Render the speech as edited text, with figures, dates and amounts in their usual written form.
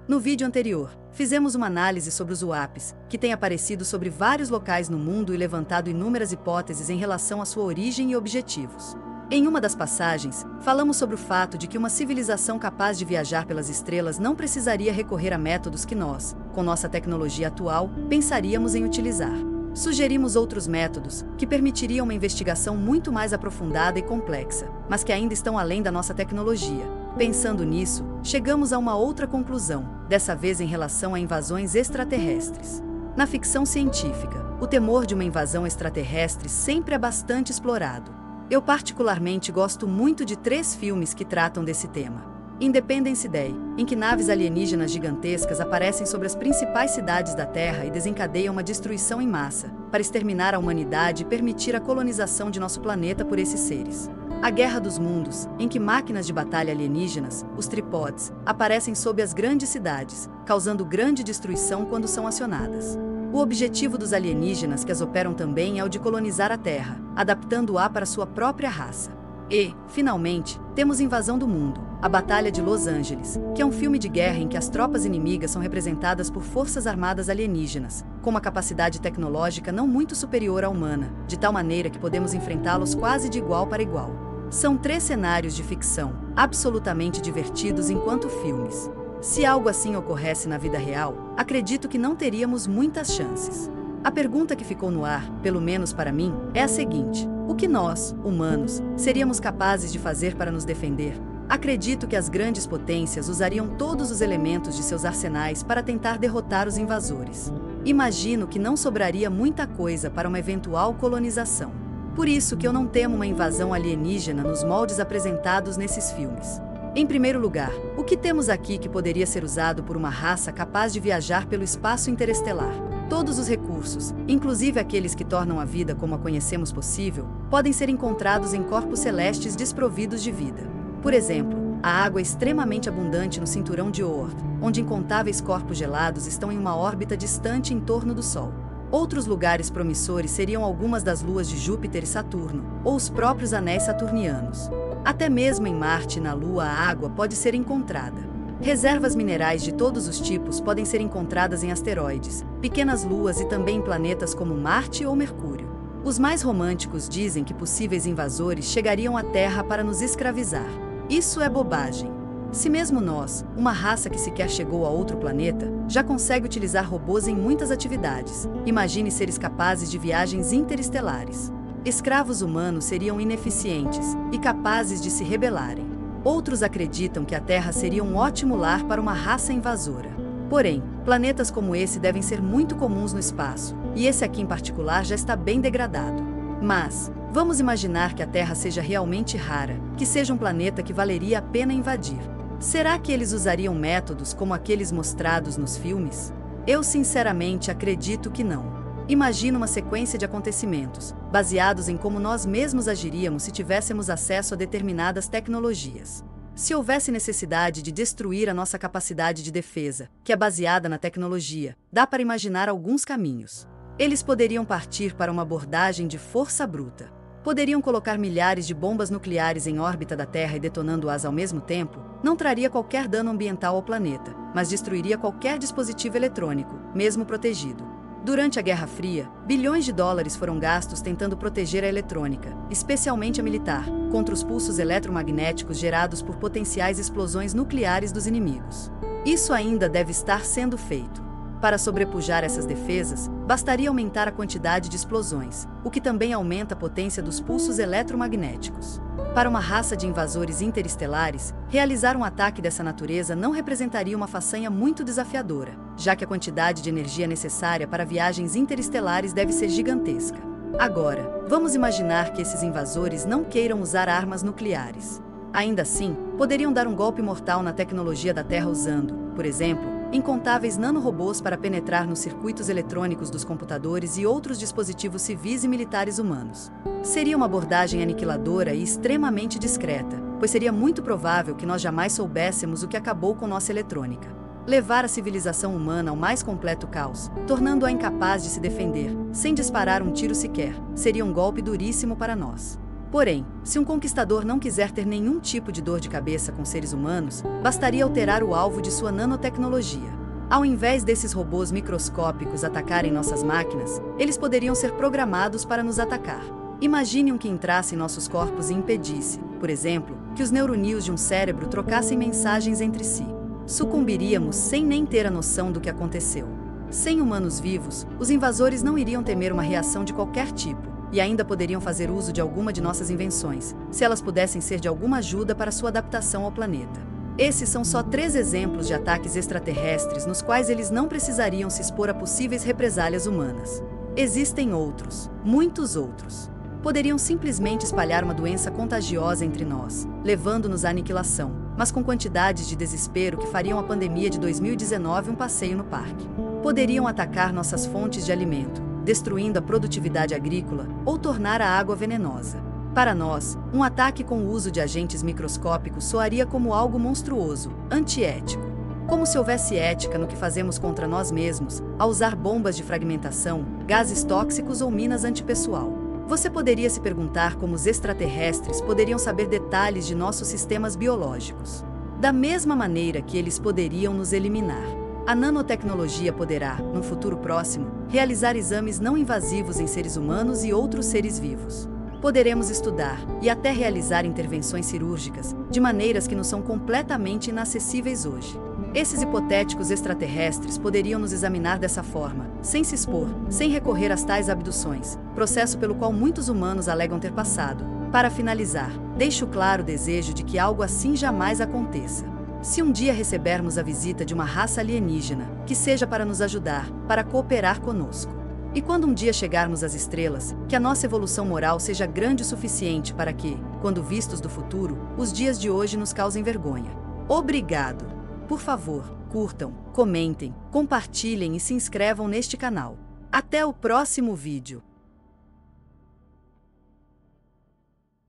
No vídeo anterior, fizemos uma análise sobre os UAPs, que têm aparecido sobre vários locais no mundo e levantado inúmeras hipóteses em relação à sua origem e objetivos. Em uma das passagens, falamos sobre o fato de que uma civilização capaz de viajar pelas estrelas não precisaria recorrer a métodos que nós, com nossa tecnologia atual, pensaríamos em utilizar. Sugerimos outros métodos, que permitiriam uma investigação muito mais aprofundada e complexa, mas que ainda estão além da nossa tecnologia. Pensando nisso, chegamos a uma outra conclusão, dessa vez em relação a invasões extraterrestres. Na ficção científica, o temor de uma invasão extraterrestre sempre é bastante explorado. Eu particularmente gosto muito de 3 filmes que tratam desse tema. Independence Day, em que naves alienígenas gigantescas aparecem sobre as principais cidades da Terra e desencadeiam uma destruição em massa, para exterminar a humanidade e permitir a colonização de nosso planeta por esses seres. A Guerra dos Mundos, em que máquinas de batalha alienígenas, os tripods, aparecem sob as grandes cidades, causando grande destruição quando são acionadas. O objetivo dos alienígenas que as operam também é o de colonizar a Terra, adaptando-a para sua própria raça. E, finalmente, temos Invasão do Mundo, a Batalha de Los Angeles, que é um filme de guerra em que as tropas inimigas são representadas por forças armadas alienígenas, com uma capacidade tecnológica não muito superior à humana, de tal maneira que podemos enfrentá-los quase de igual para igual. São 3 cenários de ficção, absolutamente divertidos enquanto filmes. Se algo assim ocorresse na vida real, acredito que não teríamos muitas chances. A pergunta que ficou no ar, pelo menos para mim, é a seguinte: o que nós, humanos, seríamos capazes de fazer para nos defender? Acredito que as grandes potências usariam todos os elementos de seus arsenais para tentar derrotar os invasores. Imagino que não sobraria muita coisa para uma eventual colonização. Por isso que eu não temo uma invasão alienígena nos moldes apresentados nesses filmes. Em primeiro lugar, o que temos aqui que poderia ser usado por uma raça capaz de viajar pelo espaço interestelar? Todos os recursos, inclusive aqueles que tornam a vida como a conhecemos possível, podem ser encontrados em corpos celestes desprovidos de vida. Por exemplo, a água é extremamente abundante no cinturão de Oort, onde incontáveis corpos gelados estão em uma órbita distante em torno do Sol. Outros lugares promissores seriam algumas das luas de Júpiter e Saturno, ou os próprios anéis saturnianos. Até mesmo em Marte e na Lua a água pode ser encontrada. Reservas minerais de todos os tipos podem ser encontradas em asteroides, pequenas luas e também em planetas como Marte ou Mercúrio. Os mais românticos dizem que possíveis invasores chegariam à Terra para nos escravizar. Isso é bobagem. Se mesmo nós, uma raça que sequer chegou a outro planeta, já consegue utilizar robôs em muitas atividades, imagine seres capazes de viagens interestelares. Escravos humanos seriam ineficientes e capazes de se rebelarem. Outros acreditam que a Terra seria um ótimo lar para uma raça invasora. Porém, planetas como esse devem ser muito comuns no espaço, e esse aqui em particular já está bem degradado. Mas, vamos imaginar que a Terra seja realmente rara, que seja um planeta que valeria a pena invadir. Será que eles usariam métodos como aqueles mostrados nos filmes? Eu sinceramente acredito que não. Imagina uma sequência de acontecimentos, baseados em como nós mesmos agiríamos se tivéssemos acesso a determinadas tecnologias. Se houvesse necessidade de destruir a nossa capacidade de defesa, que é baseada na tecnologia, dá para imaginar alguns caminhos. Eles poderiam partir para uma abordagem de força bruta. Poderiam colocar milhares de bombas nucleares em órbita da Terra e detonando-as ao mesmo tempo, não traria qualquer dano ambiental ao planeta, mas destruiria qualquer dispositivo eletrônico, mesmo protegido. Durante a Guerra Fria, bilhões de dólares foram gastos tentando proteger a eletrônica, especialmente a militar, contra os pulsos eletromagnéticos gerados por potenciais explosões nucleares dos inimigos. Isso ainda deve estar sendo feito. Para sobrepujar essas defesas, bastaria aumentar a quantidade de explosões, o que também aumenta a potência dos pulsos eletromagnéticos. Para uma raça de invasores interestelares, realizar um ataque dessa natureza não representaria uma façanha muito desafiadora, já que a quantidade de energia necessária para viagens interestelares deve ser gigantesca. Agora, vamos imaginar que esses invasores não queiram usar armas nucleares. Ainda assim, poderiam dar um golpe mortal na tecnologia da Terra usando, por exemplo, incontáveis nanorobôs para penetrar nos circuitos eletrônicos dos computadores e outros dispositivos civis e militares humanos. Seria uma abordagem aniquiladora e extremamente discreta, pois seria muito provável que nós jamais soubéssemos o que acabou com nossa eletrônica. Levar a civilização humana ao mais completo caos, tornando-a incapaz de se defender, sem disparar um tiro sequer, seria um golpe duríssimo para nós. Porém, se um conquistador não quiser ter nenhum tipo de dor de cabeça com seres humanos, bastaria alterar o alvo de sua nanotecnologia. Ao invés desses robôs microscópicos atacarem nossas máquinas, eles poderiam ser programados para nos atacar. Imagine um que entrasse em nossos corpos e impedisse, por exemplo, que os neuroníons de um cérebro trocassem mensagens entre si. Sucumbiríamos sem nem ter a noção do que aconteceu. Sem humanos vivos, os invasores não iriam temer uma reação de qualquer tipo, e ainda poderiam fazer uso de alguma de nossas invenções, se elas pudessem ser de alguma ajuda para sua adaptação ao planeta. Esses são só 3 exemplos de ataques extraterrestres nos quais eles não precisariam se expor a possíveis represálias humanas. Existem outros, muitos outros. Poderiam simplesmente espalhar uma doença contagiosa entre nós, levando-nos à aniquilação, mas com quantidades de desespero que fariam a pandemia de 2019 um passeio no parque. Poderiam atacar nossas fontes de alimento, destruindo a produtividade agrícola ou tornar a água venenosa. Para nós, um ataque com o uso de agentes microscópicos soaria como algo monstruoso, antiético. Como se houvesse ética no que fazemos contra nós mesmos, ao usar bombas de fragmentação, gases tóxicos ou minas antipessoal. Você poderia se perguntar como os extraterrestres poderiam saber detalhes de nossos sistemas biológicos. Da mesma maneira que eles poderiam nos eliminar. A nanotecnologia poderá, no futuro próximo, realizar exames não invasivos em seres humanos e outros seres vivos. Poderemos estudar e até realizar intervenções cirúrgicas de maneiras que nos são completamente inacessíveis hoje. Esses hipotéticos extraterrestres poderiam nos examinar dessa forma, sem se expor, sem recorrer às tais abduções, processo pelo qual muitos humanos alegam ter passado. Para finalizar, deixo claro o desejo de que algo assim jamais aconteça. Se um dia recebermos a visita de uma raça alienígena, que seja para nos ajudar, para cooperar conosco. E quando um dia chegarmos às estrelas, que a nossa evolução moral seja grande o suficiente para que, quando vistos do futuro, os dias de hoje nos causem vergonha. Obrigado! Por favor, curtam, comentem, compartilhem e se inscrevam neste canal. Até o próximo vídeo!